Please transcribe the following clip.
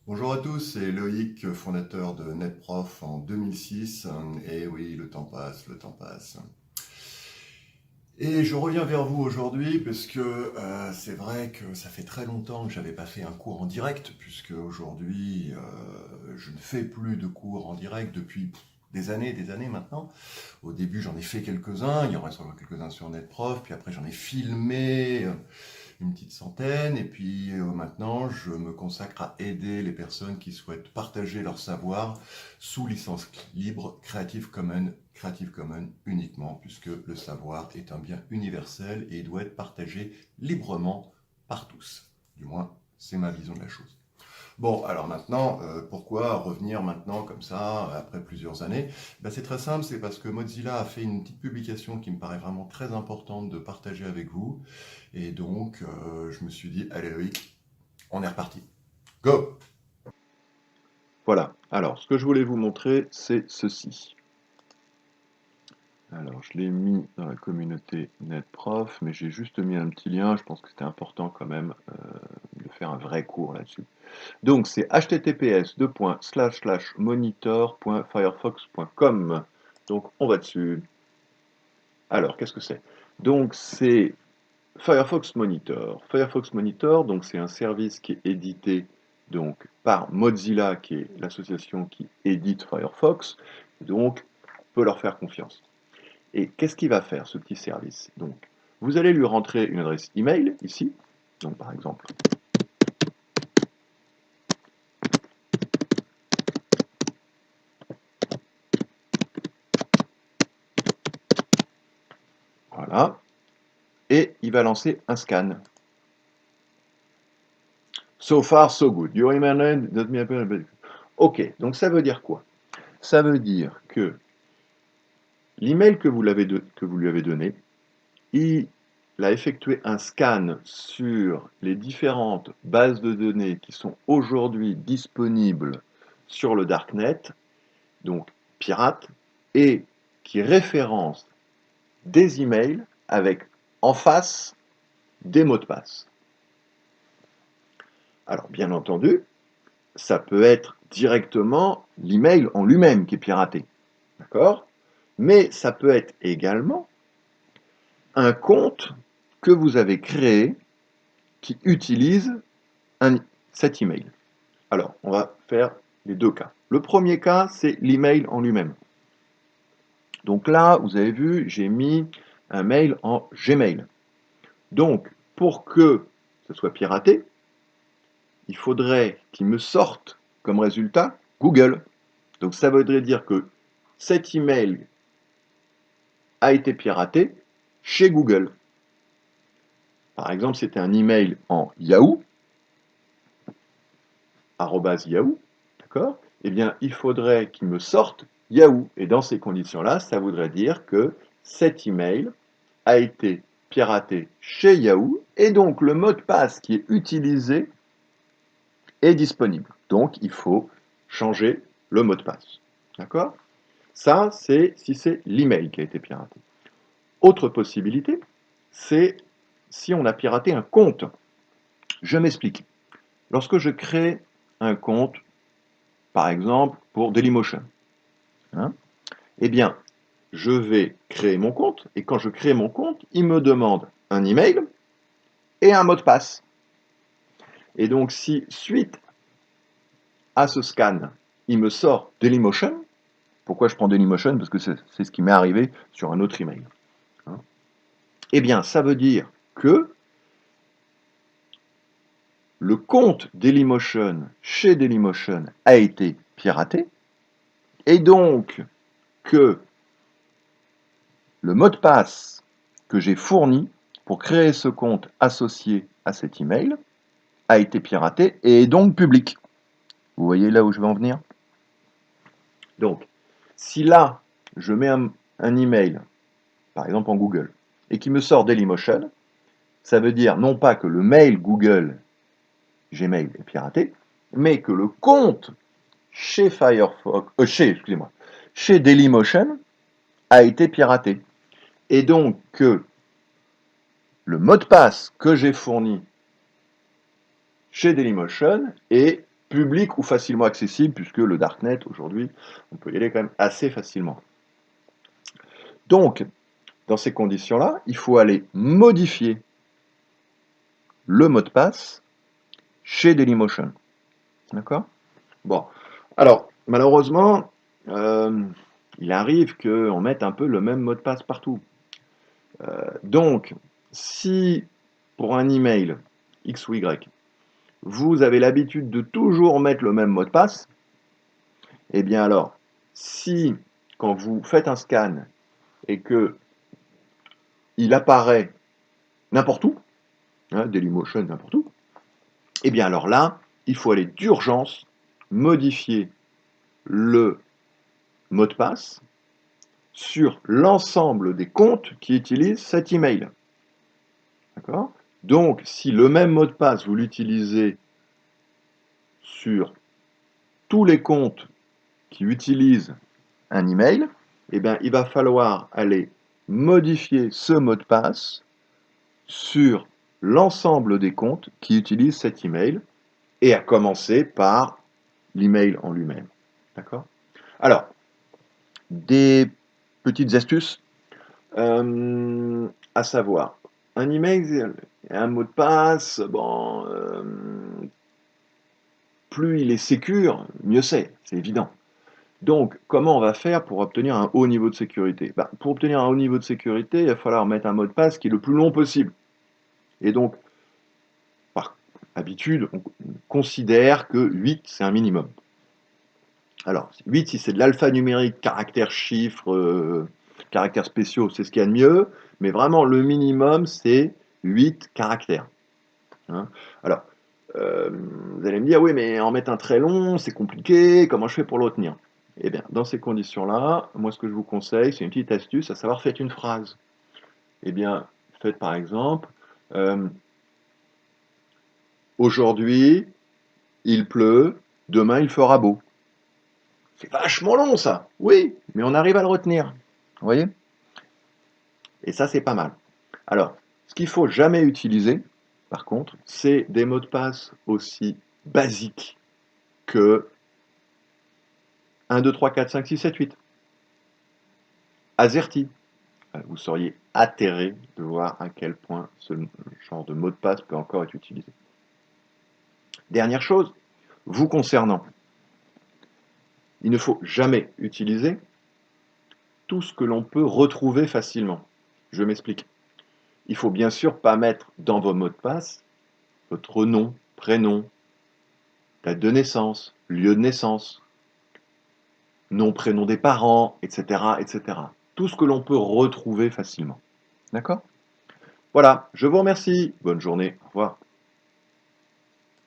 Bonjour à tous, c'est Loïc, fondateur de NetProf en 2006. Et oui, le temps passe, le temps passe. Et je reviens vers vous aujourd'hui parce que c'est vrai que ça fait très longtemps que j'avais pas fait un cours en direct, puisque aujourd'hui je ne fais plus de cours en direct depuis des années maintenant. Au début j'en ai fait quelques-uns, il y en reste encore quelques-uns sur NetProf, puis après j'en ai filmé une petite centaine, et puis maintenant je me consacre à aider les personnes qui souhaitent partager leur savoir sous licence libre Creative Commons uniquement, puisque le savoir est un bien universel et il doit être partagé librement par tous. Du moins, c'est ma vision de la chose. Bon, alors maintenant, pourquoi revenir maintenant comme ça, après plusieurs années? Ben, c'est très simple, c'est parce que Mozilla a fait une petite publication qui me paraît vraiment très importante de partager avec vous. Et donc, je me suis dit, allez Loïc, on est reparti. Go! Voilà. Alors, ce que je voulais vous montrer, c'est ceci. Alors, je l'ai mis dans la communauté NetProf, mais j'ai juste mis un petit lien. Je pense que c'était important quand même de faire un vrai cours là-dessus. Donc, c'est https://monitor.firefox.com. Donc, on va dessus. Alors, qu'est-ce que c'est? Donc, c'est Firefox Monitor. Firefox Monitor, donc c'est un service qui est édité donc par Mozilla, qui est l'association qui édite Firefox. Donc, on peut leur faire confiance. Et qu'est-ce qu'il va faire, ce petit service? Donc, vous allez lui rentrer une adresse email ici. Donc, par exemple, voilà. Et il va lancer un scan. So far, so good. You remember that me happen. Ok, donc ça veut dire quoi? Ça veut dire que l'email que que vous lui avez donné, il a effectué un scan sur les différentes bases de données qui sont aujourd'hui disponibles sur le Darknet, donc pirates, et qui référencent des emails avec en face des mots de passe. Alors bien entendu, ça peut être directement l'email en lui-même qui est piraté, d'accord? Mais ça peut être également un compte que vous avez créé qui utilise cet email. Alors, on va faire les deux cas. Le premier cas, c'est l'email en lui-même. Donc là, vous avez vu, j'ai mis un mail en Gmail. Donc, pour que ce soit piraté, il faudrait qu'il me sorte comme résultat Google. Donc ça voudrait dire que cet email a été piraté chez Google. Par exemple, c'était un email en Yahoo, @yahoo, d'accord? Eh bien, il faudrait qu'il me sorte Yahoo. Et dans ces conditions-là, ça voudrait dire que cet email a été piraté chez Yahoo et donc le mot de passe qui est utilisé est disponible. Donc, il faut changer le mot de passe. D'accord? Ça, c'est si c'est l'email qui a été piraté. Autre possibilité, c'est si on a piraté un compte. Je m'explique. Lorsque je crée un compte, par exemple, pour Dailymotion, hein, eh bien, je vais créer mon compte, et quand je crée mon compte, il me demande un email et un mot de passe. Et donc, si suite à ce scan, il me sort Dailymotion, pourquoi je prends Dailymotion? Parce que c'est ce qui m'est arrivé sur un autre email. Hein. Eh bien, ça veut dire que le compte Dailymotion chez Dailymotion a été piraté, et donc que le mot de passe que j'ai fourni pour créer ce compte associé à cet email a été piraté et est donc public. Vous voyez là où je veux en venir? Donc, si là, je mets un email, par exemple en Google, et qui me sort Dailymotion, ça veut dire non pas que le mail Google Gmail est piraté, mais que le compte chez Firefox, excusez-moi, chez Dailymotion a été piraté. Et donc que le mot de passe que j'ai fourni chez Dailymotion est public ou facilement accessible, puisque le Darknet, aujourd'hui, on peut y aller quand même assez facilement. Donc, dans ces conditions-là, il faut aller modifier le mot de passe chez Dailymotion. D'accord? Bon. Alors, malheureusement, il arrive qu'on mette un peu le même mot de passe partout. Donc, si pour un email X ou Y, vous avez l'habitude de toujours mettre le même mot de passe, eh bien alors, si quand vous faites un scan et que il apparaît n'importe où, hein, Dailymotion n'importe où, eh bien alors là, il faut aller d'urgence modifier le mot de passe sur l'ensemble des comptes qui utilisent cet email. D'accord? Donc, si le même mot de passe, vous l'utilisez sur tous les comptes qui utilisent un email, eh bien, il va falloir aller modifier ce mot de passe sur l'ensemble des comptes qui utilisent cet email, et à commencer par l'email en lui-même. D'accord? Alors, des petites astuces, à savoir, un email et un mot de passe, bon, plus il est sécure, mieux c'est évident. Donc, comment on va faire pour obtenir un haut niveau de sécurité? Pour obtenir un haut niveau de sécurité, il va falloir mettre un mot de passe qui est le plus long possible. Et donc, par habitude, on considère que 8, c'est un minimum. Alors, 8, si c'est de l'alphanumérique, caractères, chiffres, caractères spéciaux, c'est ce qu'il y a de mieux. Mais vraiment, le minimum, c'est 8 caractères. Hein. Alors, vous allez me dire, oui, mais en mettre un très long, c'est compliqué, comment je fais pour le retenir? Eh bien, dans ces conditions-là, moi, ce que je vous conseille, c'est une petite astuce, à savoir, faites une phrase. Eh bien, faites par exemple, aujourd'hui, il pleut, demain, il fera beau. C'est vachement long, ça. Oui, mais on arrive à le retenir. Vous voyez? Et ça, c'est pas mal. Alors, ce qu'il faut jamais utiliser, par contre, c'est des mots de passe aussi basiques que 1, 2, 3, 4, 5, 6, 7, 8. AZERTY. Vous seriez atterré de voir à quel point ce genre de mot de passe peut encore être utilisé. Dernière chose, vous concernant, il ne faut jamais utiliser tout ce que l'on peut retrouver facilement. Je m'explique. Il ne faut bien sûr pas mettre dans vos mots de passe votre nom, prénom, date de naissance, lieu de naissance, nom, prénom des parents, etc., etc. Tout ce que l'on peut retrouver facilement. D'accord? Voilà, je vous remercie. Bonne journée. Au revoir.